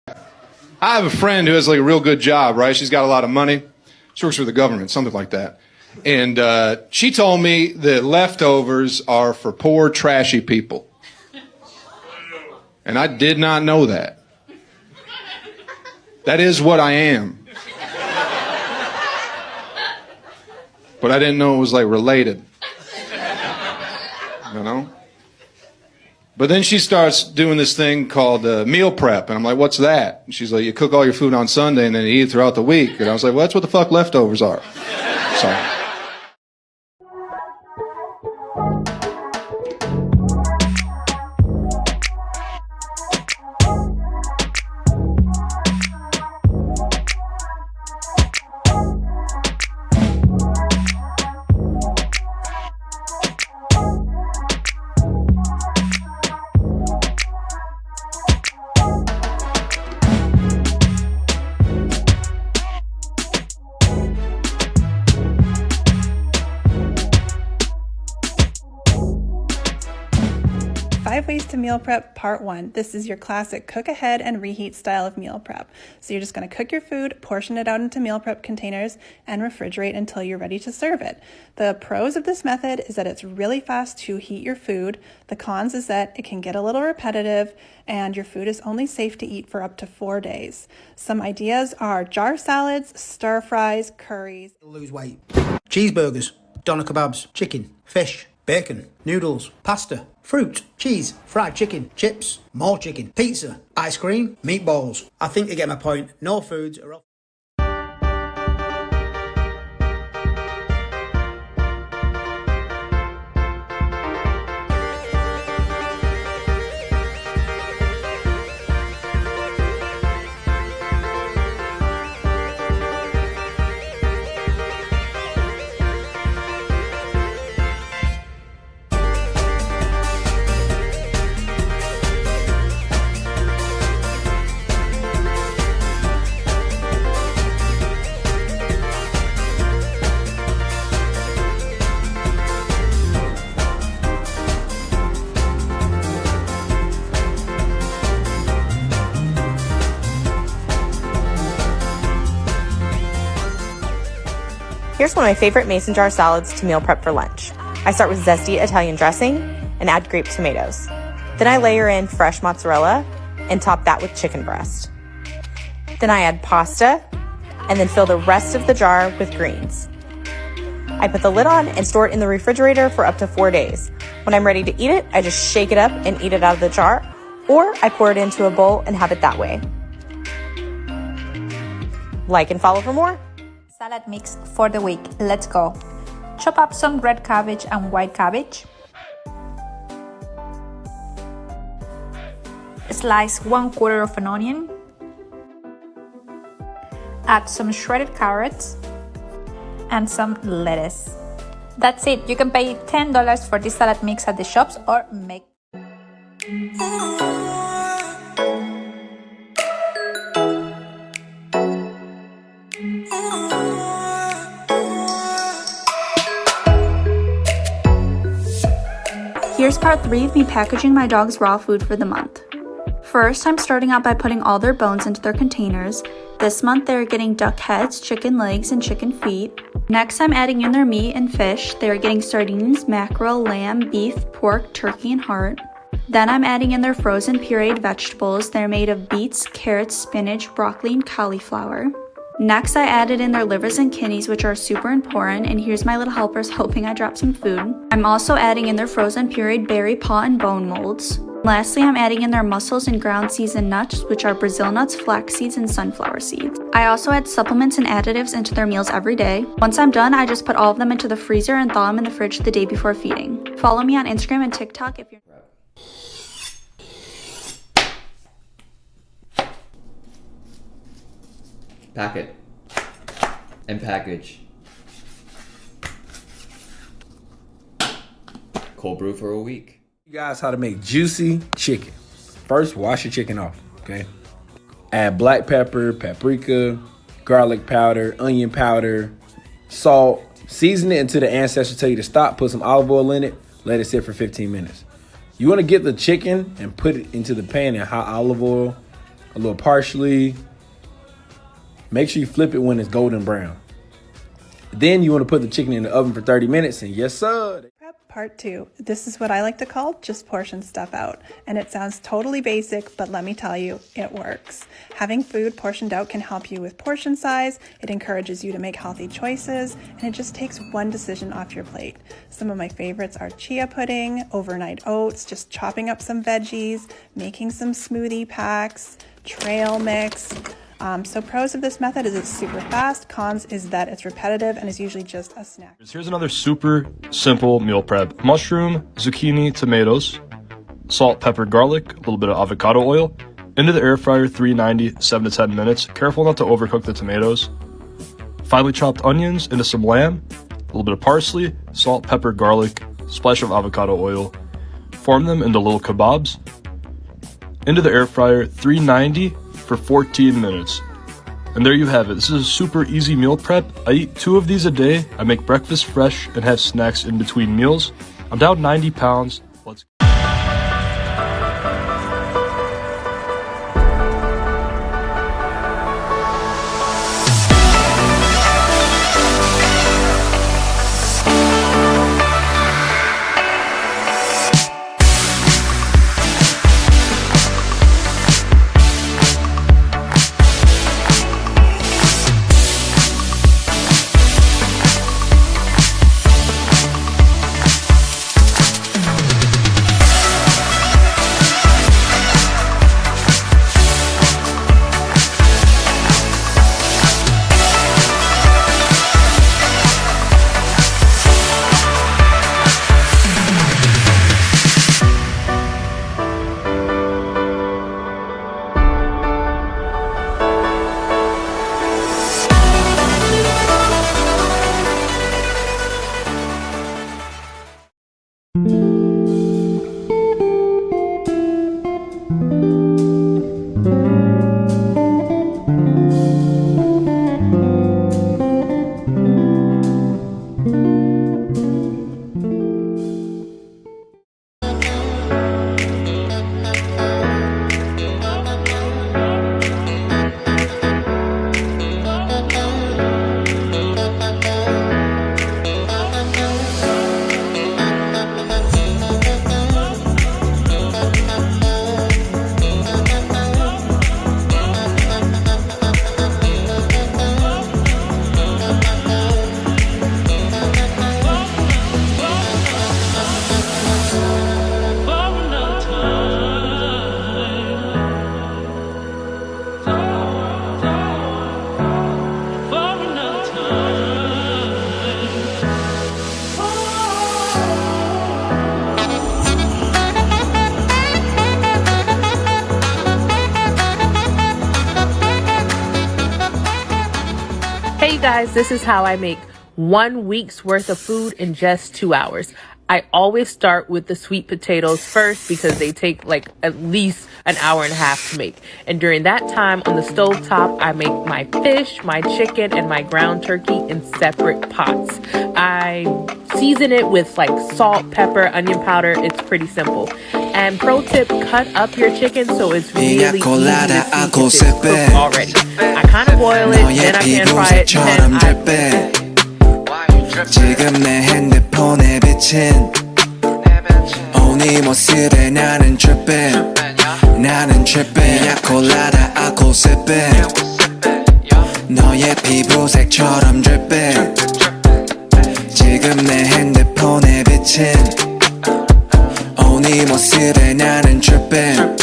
I have a friend who has like a real good job, right? She's got a lot of money. She works for the government, something like that. And she told me that leftovers are for poor, trashy people. And I did not know that. That is what I am. But I didn't know it was like related. You know? But then she starts doing this thing called meal prep. And I'm like, what's that? And she's like, you cook all your food on Sunday and then you eat it throughout the week. And I was like, well, that's what the fuck leftovers are. So. 5 Ways to Meal Prep Part 1. This is your classic cook ahead and reheat style of meal prep. So you're just going to cook your food, portion it out into meal prep containers, and refrigerate until you're ready to serve it. The pros of this method is that it's really fast to heat your food. The cons is that it can get a little repetitive and your food is only safe to eat for up to 4 days. Some ideas are jar salads, stir fries, curries. Lose weight. Cheeseburgers, doner kebabs, chicken, fish, bacon, noodles, pasta, fruit, cheese, fried chicken, chips, more chicken, pizza, ice cream, meatballs. I think you get my point. No foods are off. Here's one of my favorite mason jar salads to meal prep for lunch. I start with zesty Italian dressing and add grape tomatoes. Then I layer in fresh mozzarella and top that with chicken breast. Then I add pasta and then fill the rest of the jar with greens. I put the lid on and store it in the refrigerator for up to 4 days. When I'm ready to eat it, I just shake it up and eat it out of the jar, or I pour it into a bowl and have it that way. Like and follow for more. Salad mix for the week. Let's go. Chop up some red cabbage and white cabbage. Slice 1/4 of an onion. Add some shredded carrots and some lettuce. That's it. You can pay $10 for this salad mix at the shops or make. Here's part 3 of me packaging my dog's raw food for the month. First, I'm starting out by putting all their bones into their containers. This month, they're getting duck heads, chicken legs, and chicken feet. Next, I'm adding in their meat and fish. They're getting sardines, mackerel, lamb, beef, pork, turkey, and heart. Then I'm adding in their frozen pureed vegetables. They're made of beets, carrots, spinach, broccoli, and cauliflower. Next, I added in their livers and kidneys, which are super important, and here's my little helpers hoping I drop some food. I'm also adding in their frozen pureed berry, paw, and bone molds. Lastly, I'm adding in their mussels and ground seasoned nuts, which are Brazil nuts, flax seeds, and sunflower seeds. I also add supplements and additives into their meals every day. Once I'm done, I just put all of them into the freezer and thaw them in the fridge the day before feeding. Follow me on Instagram and TikTok if you're... Packet and package. Cold brew for a week. You guys how to make juicy chicken. First, wash your chicken off, okay? Add black pepper, paprika, garlic powder, onion powder, salt. Season it until the ancestors tell you to stop. Put some olive oil in it. Let it sit for 15 minutes. You want to get the chicken and put it into the pan in hot olive oil a little parsley. Make sure you flip it when it's golden brown. Then you want to put the chicken in the oven for 30 minutes, and yes, sir. Prep part 2. This is what I like to call just portion stuff out. And it sounds totally basic, but let me tell you, it works. Having food portioned out can help you with portion size, it encourages you to make healthy choices, and it just takes one decision off your plate. Some of my favorites are chia pudding, overnight oats, just chopping up some veggies, making some smoothie packs, trail mix. So pros of this method is it's super fast. Cons is that it's repetitive and is usually just a snack. Here's another super simple meal prep. Mushroom, zucchini, tomatoes, salt, pepper, garlic, a little bit of avocado oil. Into the air fryer, 390, 7 to 10 minutes. Careful not to overcook the tomatoes. Finely chopped onions into some lamb, a little bit of parsley, salt, pepper, garlic, splash of avocado oil. Form them into little kebabs. Into the air fryer, 390 for 14 minutes. And there you have it. This is a super easy meal prep. I eat 2 of these a day. I make breakfast fresh and have snacks in between meals. I'm down 90 pounds. Let's go. Hey guys, this is how I make 1 week's worth of food in just 2 hours. I always start with the sweet potatoes first because they take like at least an hour and a half to make. And during that time on the stove top, I make my fish, my chicken, and my ground turkey in separate pots. I season it with like salt, pepper, onion powder. It's pretty simple. And pro tip, cut up your chicken so it's really easy to see if it's cooked already. I kind of boil it, then I pan fry it, then I... 지금 내 핸드폰에 비친 오니 모습에 나는 trippin 야콜라다 아콜 sippin 너의 피부색처럼 drippin 지금 내 핸드폰에 비친 오니 모습에 나는 trippin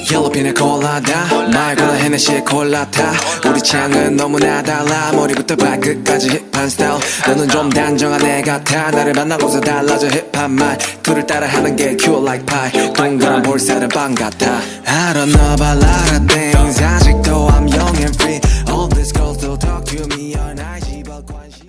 Yellow pina colada 말고는 헤네시의 콜라타 우리 창은 너무나 달라 머리부터 발끝까지 힙한 스타일 너는 좀 단정한 애 같아 나를 만나고서 달라져 힙한 말투를 따라하는 게 cute like pie 동그란 볼살은 빵 같아 I don't know about a lot of things 아직도 I'm young and free All these girls still talk to me on IG but 관심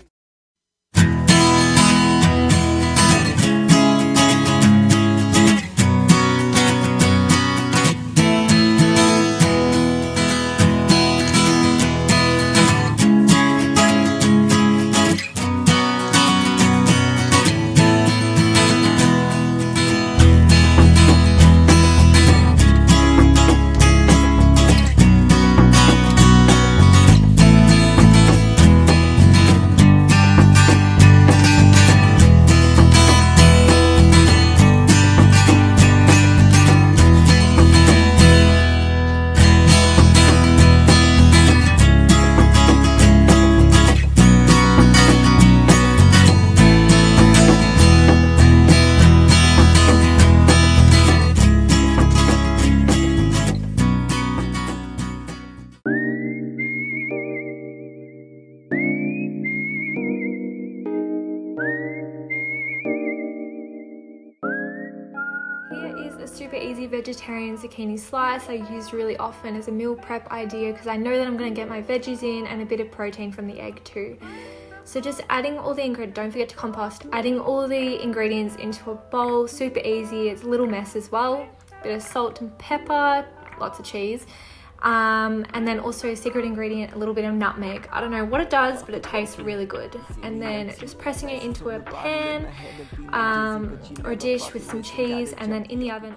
vegetarian zucchini slice I use really often as a meal prep idea because I know that I'm going to get my veggies in and a bit of protein from the egg too. So just adding all the ingredients, don't forget to compost, adding all the ingredients into a bowl, super easy, it's a little mess as well. Bit of salt and pepper, lots of cheese, and then also a secret ingredient, a little bit of nutmeg. I don't know what it does, but it tastes really good. And then just pressing it into a pan or a dish with some cheese, and then in the oven.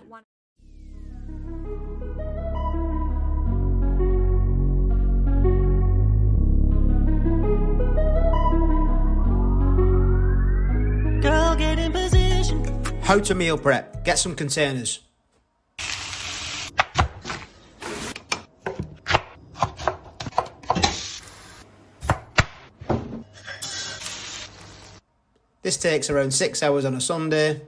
Girl, get in position. How to meal prep. Get some containers. This takes around 6 hours on a Sunday.